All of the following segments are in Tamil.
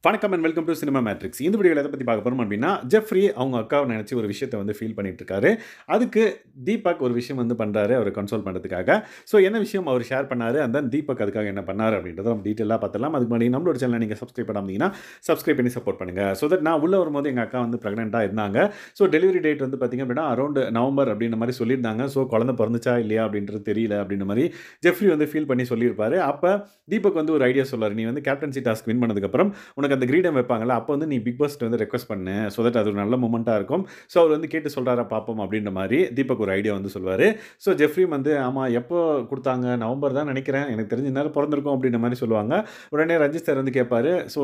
வணக்கம் and welcome to cinema matrix. இந்த வீடியோவில் எதை பற்றி பார்க்க போகிறோம் அப்படின்னா, ஜெஃப்ரி அவங்க அக்காவை நினச்சி ஒரு விஷயத்தை வந்து ஃபீல் பண்ணிட்டு இருக்காரு. அதுக்கு தீபக் ஒரு விஷயம் வந்து பண்ணுறாரு அவரை கன்சோல் பண்ணுறதுக்காக. ஸோ என்ன விஷயம் அவர் ஷேர் பண்ணாரு அண்ட் தென் தீபக் அதுக்காக என்ன பண்ணார் அப்படின்றத நம்ம டீட்டெயிலாக பார்த்துலாம். அதுக்கு முன்னாடி நம்மளோட சேனலை நீங்கள் சப்ஸ்கிரைப் பண்ணாமீங்கன்னா சப்ஸ்கிரைப் பண்ணி சப்போர்ட் பண்ணுங்கள். ஸோ தட் நான் உள்ளே வரும்போது எங்கள் அக்கா வந்து ப்ரெக்னெண்ட்டாக இருந்தாங்க. ஸோ டெலிவரி டேட் வந்து பார்த்திங்க அப்படின்னா அரௌண்ட் நவம்பர் அப்படின்ற மாதிரி சொல்லியிருந்தாங்க. ஸோ குழந்தை பிறந்துச்சா இல்லையா அப்படின்றது தெரியல அப்படின்ற மாதிரி ஜெஃப்ரி வந்து ஃபீல் பண்ணி சொல்லியிருப்பாரு. அப்போ தீபக் வந்து ஒரு ஐடியா சொல்லார். நீ வந்து கேப்டன்சி டாஸ்க் வின் பண்ணதுக்கப்புறம் உனக்கு அந்த கிரீடம் வைப்பாங்கல்ல, அப்போ வந்து நீ பிக் பாஸ்ட்ட வந்து ரெக்வெஸ்ட் பண்ணு. ஸோ தட் அது ஒரு நல்ல மொமெண்ட்டாக இருக்கும். ஸோ அவர் வந்து கேட்டு சொல்கிறாரா பார்ப்போம் அப்படின்ற மாதிரி தீபக் ஒரு ஐடியா வந்து சொல்லுவார். ஸோ ஜெஃப்ரியும் வந்து ஆமாம் எப்போ கொடுத்தாங்க, நவம்பர் தான் நினைக்கிறேன், எனக்கு தெரிஞ்ச நேரம் பிறந்திருக்கும் அப்படின்ற மாதிரி சொல்லுவாங்க. உடனே ரஞ்சித் சார் வந்து கேட்பாரு, ஸோ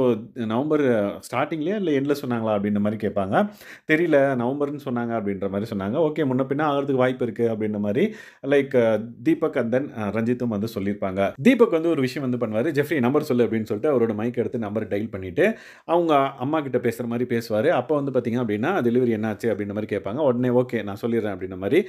நவம்பர் ஸ்டார்டிங்லேயே இல்லை எண்டில் சொன்னாங்களா அப்படின்ற மாதிரி கேட்பாங்க. தெரியல, நவம்பர்னு சொன்னாங்க அப்படின்ற மாதிரி சொன்னாங்க. ஓகே, முன்ன பின்ன ஆகிறதுக்கு வாய்ப்பு இருக்குது அப்படின்ற மாதிரி லைக் தீபக் அண்ட் தென் ரஞ்சித்தும் வந்து சொல்லியிருப்பாங்க. தீபக் வந்து ஒரு விஷயம் வந்து பண்ணுவார். ஜெஃப்ரி நம்பர் சொல்லு அப்படின்னு சொல்லிட்டு அவரோட மைக் எடுத்து நம்பர் டயல் பண்ணிட்டு அவங்க அம்மா கிட்ட பேசுகிற மாதிரி பேசுவார். அப்போ வந்து பார்த்தீங்க அப்படின்னா டெலிவரி என்னாச்சு அப்படின்ற மாதிரி கேட்பாங்க. உடனே ஓகே நான் சொல்லிடுறேன் அப்படின்ற மாதிரி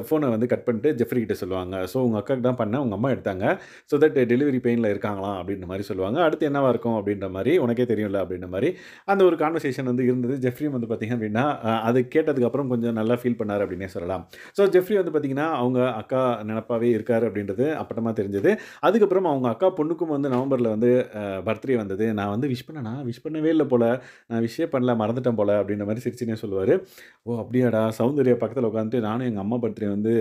ஃபோனை வந்து கட் பண்ணிட்டு ஜெஃப்ரி கிட்ட சொல்லுவாங்க. ஸோ உங்கள் அக்காக்கு தான் பண்ணேன், உங்கள் அம்மா எடுத்தாங்க. ஸோ தட் டெலிவரி பெயினில் இருக்காங்களாம் அப்படின்ற மாதிரி சொல்லுவாங்க. அடுத்து என்னவா இருக்கும் அப்படின்ற மாதிரி உனக்கே தெரியும்ல அப்படின்ற மாதிரி அந்த ஒரு கான்வர்சேஷன் வந்து இருந்தது. ஜெஃப்ரியும் வந்து பார்த்தீங்க அப்படின்னா அது கேட்டதுக்கப்புறம் கொஞ்சம் நல்லா ஃபீல் பண்ணார் அப்படின்னே சொல்லலாம். ஸோ ஜெஃப்ரி வந்து பார்த்தீங்கன்னா அவங்க அக்கா நினப்பாவே இருக்கார் அப்படின்றது அப்பட்டமாக தெரிஞ்சது. அதுக்கப்புறம் அவங்க அக்கா பொண்ணுக்கும் வந்து நவம்பரில் வந்து பர்த்டே வந்தது. நான் வந்து விஷ் பண்ணவே இல்லை போல, நான் விஷயே பண்ணல, மறந்துட்டேன் போல அப்படின்ற மாதிரி சிரிச்சுனே சொல்லுவார். ஓ அப்படியாடா, சௌந்தர்யா பக்கத்தில் உட்காந்துட்டு நானும் எங்கள் அம்மா பர்த்டே வந்து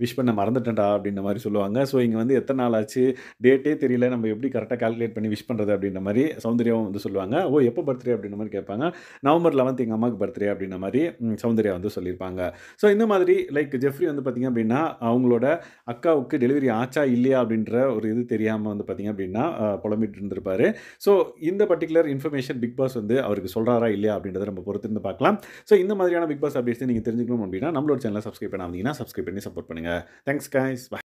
விஷ் பண்ண மறந்துட்டேன்டா அப்படின்ற மாதிரி சொல்லுவாங்க. ஸோ இங்கே வந்து எத்தனை நாள் ஆச்சு, டேட்டே தெரியல, நம்ம எப்படி கரெக்டாக கால்குலேட் பண்ணி விஷ் பண்ணுறது அப்படின்ற மாதிரி சௌந்தர்யாவும் வந்து சொல்லுவாங்க. ஓ எப்போ பர்த்டே அப்படின்ற மாதிரி கேட்பாங்க. நவம்பர் 11 எங்கள் அம்மாவுக்கு பர்த்டே அப்படின்ற மாதிரி சௌந்தர்யா வந்து சொல்லியிருப்பாங்க. ஸோ இந்த மாதிரி லைக் ஜெஃப்ரி வந்து பார்த்திங்க அப்படின்னா அவங்களோட அக்காவுக்கு டெலிவரி ஆச்சா இல்லையா அப்படின்ற ஒரு இது தெரியாமல் வந்து பார்த்திங்க அப்படின்னா புலம்பிட்டு இருந்திருப்பாரு. ஸோ இந்த பர்டிகுலர் இன்ஃபர்மேஷன் பிக் பாஸ் வந்து அவருக்கு சொல்கிறாரா இல்லையா அப்படின்றத நம்ம பொறுத்திருந்து பார்க்கலாம். ஸோ இந்த மாதிரியான பிக் பாஸ் அப்டேட்ஸ் நீங்கள் தெரிஞ்சுக்கணும் அப்படின்னா நம்மளோட சேனலை சப்ஸ்கிரைப் பண்ணாமீங்கன்னா சப்ஸ்கிரைப் பண்ணி சப்போர்ட் பண்ணுங்கள். Thanks guys.